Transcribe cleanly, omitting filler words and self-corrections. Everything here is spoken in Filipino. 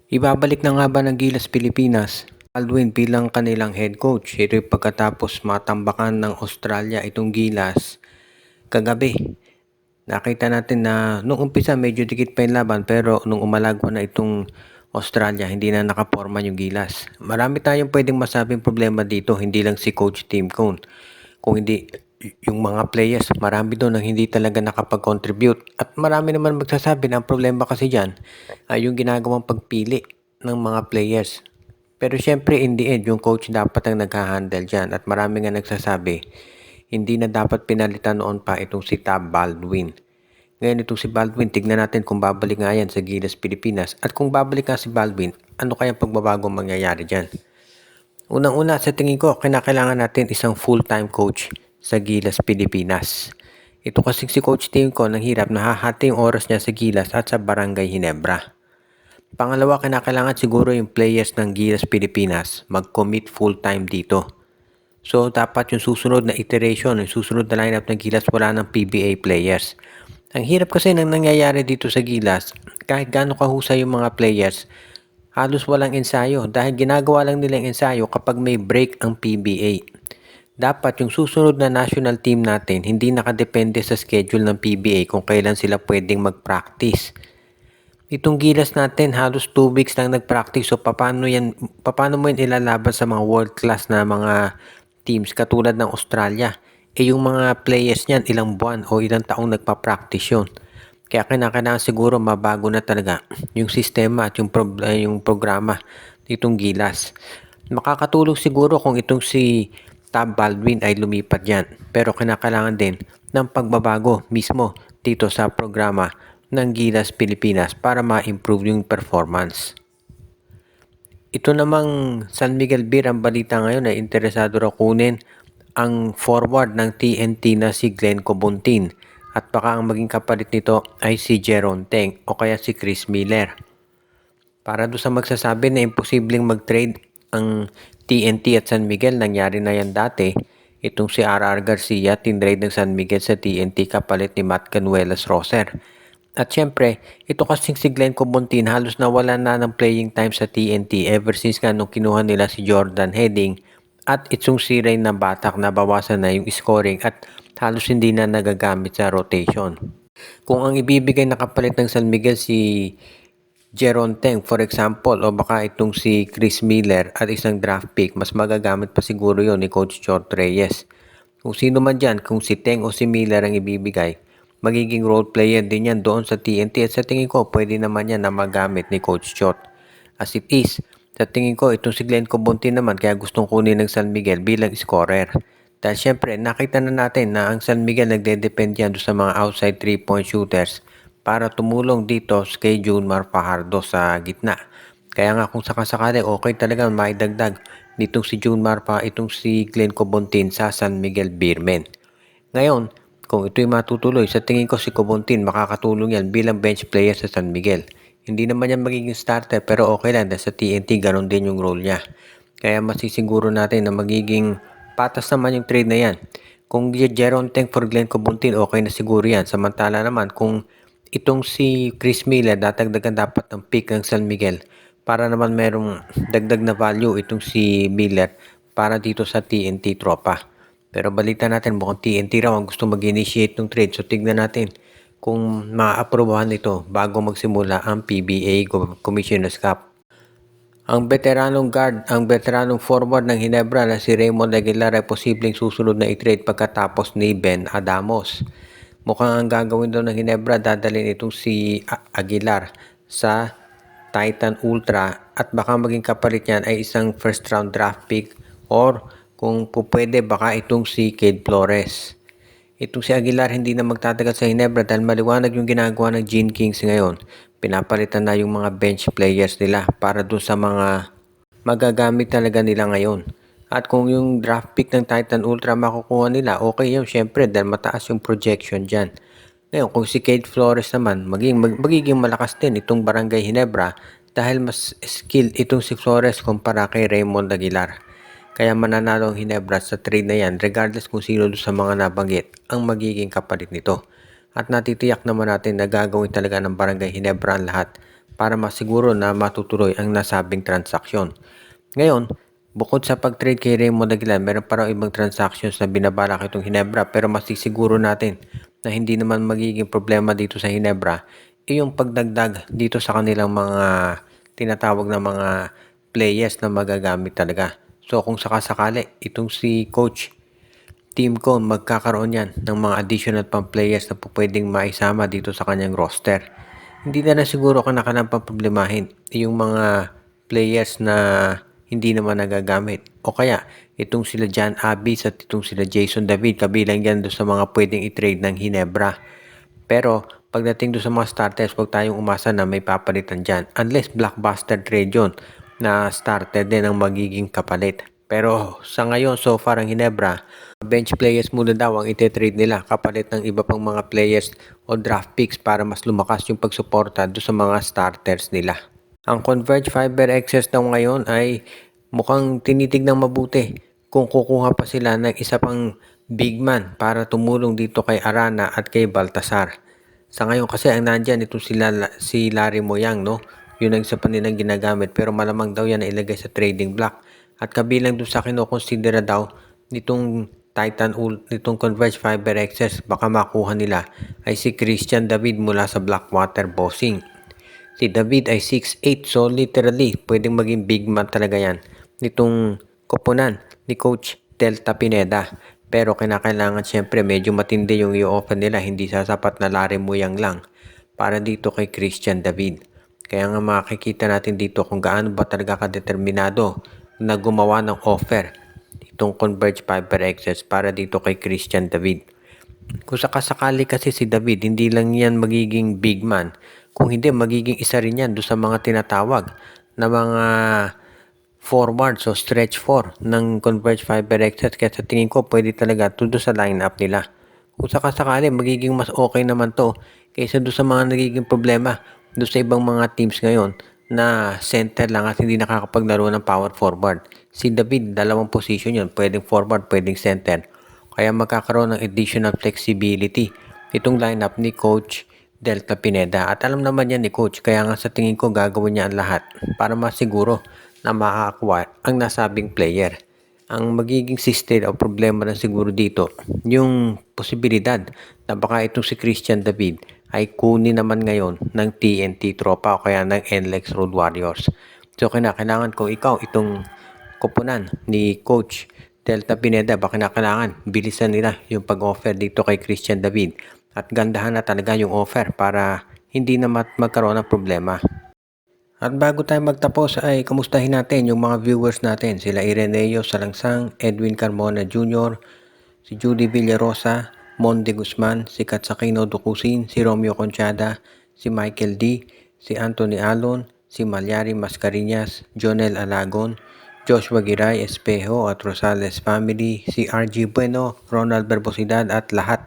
Ibabalik na nga ba ng Gilas Pilipinas Baldwin bilang kanilang head coach? Ito'y pagkatapos matambakan ng Australia itong Gilas kagabi. Nakita natin na nung umpisa medyo dikit pa yung laban, pero nung umalagwa na itong Australia, hindi na nakaporma yung Gilas. Marami tayong pwedeng masabing problema dito, hindi lang si Coach Tim Cone. Kung hindi yung mga players, marami doon ang hindi talaga nakapag-contribute. At marami naman magsasabi na ang problema kasi dyan ay yung ginagawang pagpili ng mga players. Pero syempre in the end, yung coach dapat ang nagha-handle dyan. At marami nga nagsasabi, hindi na dapat pinalitan noon pa itong si Tab Baldwin. Ngayon itong si Baldwin, tignan natin kung babalik nga yan sa Gilas Pilipinas. At kung babalik nga si Baldwin, ano kayang pagbabago mangyayari dyan? Unang-una, sa tingin ko, kinakailangan natin isang full-time coach sa Gilas Pilipinas. Ito kasing si Coach Tim ko, nang hirap, nahahati yung oras niya sa Gilas at sa Barangay Ginebra. Pangalawa, kinakailangan siguro yung players ng Gilas Pilipinas mag-commit full-time dito. So, dapat yung susunod na iteration, yung susunod na lineup ng Gilas, wala ng PBA players. Ang hirap kasi nang nangyayari dito sa Gilas, kahit gaano kahusay yung mga players, halos walang ensayo dahil ginagawa lang nilang ensayo kapag may break ang PBA. Dapat yung susunod na national team natin hindi nakadepende sa schedule ng PBA kung kailan sila pwedeng mag-practice. Itong Gilas natin halos 2 weeks lang nag-practice, so paano mo yan ilalaban sa mga world class na mga teams katulad ng Australia? Yung mga players niyan ilang buwan o ilang taong nagpa-practice yun. Kaya kinakailangan siguro mabago na talaga yung sistema at yung programa nitong Gilas. Makakatulong siguro kung itong si Tab Baldwin ay lumipat dyan. Pero kinakailangan din ng pagbabago mismo dito sa programa ng Gilas Pilipinas para ma-improve yung performance. Ito namang San Miguel Beer, ang balita ngayon ay interesado raw kunin ang forward ng TNT na si Glenn Cobontin at baka ang maging kapalit nito ay si Jeron Teng o kaya si Chris Miller. Para doon sa magsasabi na imposibleng mag-trade ang TNT at San Miguel, nangyari na yan dati. Itong si RR Garcia, tinrade ng San Miguel sa TNT kapalit ni Matt Canuelas Roser. At syempre, ito kasing si Glenn Cobontin halos nawala na ng playing time sa TNT ever since nga nung kinuha nila si Jordan Heading at itong si Ray na Batak, nabawasan na yung scoring at halos hindi na nagagamit sa rotation. Kung ang ibibigay na kapalit ng San Miguel si Jeron Teng for example o baka itong si Chris Miller at isang draft pick, mas magagamit pa siguro yon ni Coach Chort Reyes. Kung sino man dyan, kung si Teng o si Miller ang ibibigay, magiging role player din yan doon sa TNT at sa tingin ko pwede naman yan na magamit ni Coach Chort. As it is, sa tingin ko itong si Glenn Cobontin naman kaya gustong kunin ng San Miguel bilang scorer. Dahil syempre nakita na natin na ang San Miguel nagde-depend yan sa mga outside 3-point shooters para tumulong dito kay Junmar Fajardo sa gitna. Kaya nga kung sakasakali okay talaga maidagdag nitong si Junmar pa itong si Glenn Cobontin sa San Miguel Beermen. Ngayon, kung ito'y matutuloy, sa tingin ko si Cobontin makakatulong yan bilang bench player sa San Miguel. Hindi naman yan magiging starter pero okay lang dahil sa TNT ganon din yung role niya. Kaya masisiguro natin na magiging patas naman yung trade na yan. Kung Jeron Teng for Glenn Cobontin, okay na siguro yan. Samantala naman kung itong si Chris Miller, datagdagan dapat ng pick ng San Miguel para naman merong dagdag na value itong si Miller para dito sa TNT tropa. Pero balita natin mukhang TNT raw ang gusto mag-initiate ng trade. So tignan natin kung ma-aprobahan ito bago magsimula ang PBA Commissioner's Cup. Ang veteranong forward ng Ginebra na si Raymond Aguilar ay posibleng susunod na i-trade pagkatapos ni Ben Adamos. Mukhang ang gagawin daw ng Ginebra, dadalhin itong si Aguilar sa Titan Ultra at baka maging kapalit niyan ay isang first round draft pick or kung pwede baka itong si Cade Flores. Itong si Aguilar hindi na magtatagal sa Ginebra dahil maliwanag yung ginagawa ng Gene Kings ngayon. Pinapalitan na yung mga bench players nila para doon sa mga magagamit talaga nila ngayon. At kung yung draft pick ng Titan Ultra makukuha nila, okay yun syempre dahil mataas yung projection dyan. Ngayon kung si Cade Flores naman, magiging malakas din itong Barangay Ginebra dahil mas skilled itong si Flores kumpara kay Raymond Aguilar. Kaya mananalo ang Ginebra sa trade na yan regardless kung sino sa mga nabanggit ang magiging kapalit nito. At natitiyak naman natin na gagawin talaga ng Barangay Ginebra ang lahat para masiguro na matutuloy ang nasabing transaksyon. Ngayon, bukod sa pag-trade kay Raymond Aguilar, meron pa raw ibang transactions na binabalak itong Hinebra, pero masisiguro natin na hindi naman magiging problema dito sa Hinebra yung pagdagdag dito sa kanilang mga tinatawag na mga players na magagamit talaga. So kung sakasakali itong si Coach team ko magkakaroon yan ng mga additional pang players na pwedeng maisama dito sa kanyang roster. Hindi na siguro kailangan problemahin yung mga players na hindi naman nagagamit. O kaya, itong sila John Abbis at itong sila Jason David, kabilang yan doon sa mga pwedeng i-trade ng Hinebra. Pero, pagdating doon sa mga starters, huwag tayong umasa na may papalitan dyan. Unless blockbuster trade yun na starter din ang magiging kapalit. Pero sa ngayon, so far ang Hinebra, bench players muna daw ang ite-trade nila kapalit ng iba pang mga players o draft picks para mas lumakas yung pagsuporta doon sa mga starters nila. Ang Converge Fiber Excess daw ngayon ay mukhang tinitignan mabuti kung kukuha pa sila ng isa pang big man para tumulong dito kay Arana at kay Baltasar. Sa ngayon kasi ang nandyan ito si Larry Moyang, no? Yun ang isa pa nilang ginagamit pero malamang daw yan na ilagay sa trading block. At kabilang doon sa kinokonsidera daw nitong nitong Converge Fiber Excess baka makuha nila ay si Christian David mula sa Blackwater Bossing. Si David ay 6'8", so literally pwedeng maging big man talaga yan nitong koponan ni Coach Delta Pineda. Pero kinakailangan syempre medyo matindi yung i-offer nila, hindi sasapat na Larry Moyang lang para dito kay Christian David. Kaya nga makikita natin dito kung gaano ba talaga kadeterminado na gumawa ng offer itong Converge Fiber Excess para dito kay Christian David. Kung sakasakali kasi si David, hindi lang yan magiging big man. Kung hindi, magiging isa rin yan doon sa mga tinatawag na mga forwards o stretch 4 ng Converge Fiber Excess. Kaya sa tingin ko, pwede talaga doon sa lineup nila. Kung sakasakali, magiging mas okay naman to kaysa doon sa mga nagiging problema doon sa ibang mga teams ngayon na center lang at hindi nakakapaglaro ng power forward. Si David, dalawang position yun. Pwedeng forward, pwedeng center. Kaya magkakaroon ng additional flexibility itong lineup ni Coach Delta Pineda. At alam naman yan ni Coach, kaya nga sa tingin ko gagawin niya ang lahat para masiguro na makakakuha ang nasabing player. Ang magiging sistema o problema na siguro dito, yung posibilidad na baka itong si Christian David ay kunin naman ngayon ng TNT Tropa o kaya ng NLEX Road Warriors. So kailangan kung ikaw itong koponan ni Coach Delta Pineda, baka kailangan bilisan nila yung pag-offer dito kay Christian David at gandahan na talaga yung offer para hindi na magkaroon ng problema. At bago tayo magtapos ay kamustahin natin yung mga viewers natin. Sila Ireneo Salangsang, Edwin Carmona Jr., si Judy Villarosa, Monde Guzman, si Katsakino Dukusin, si Romeo Conchada, si Michael D., si Anthony Alon, si Malyari Mascareñas, Jonel Alagon, Joshua Giray Espejo at Rosales Family, si RG Bueno, Ronald Berbosidad at lahat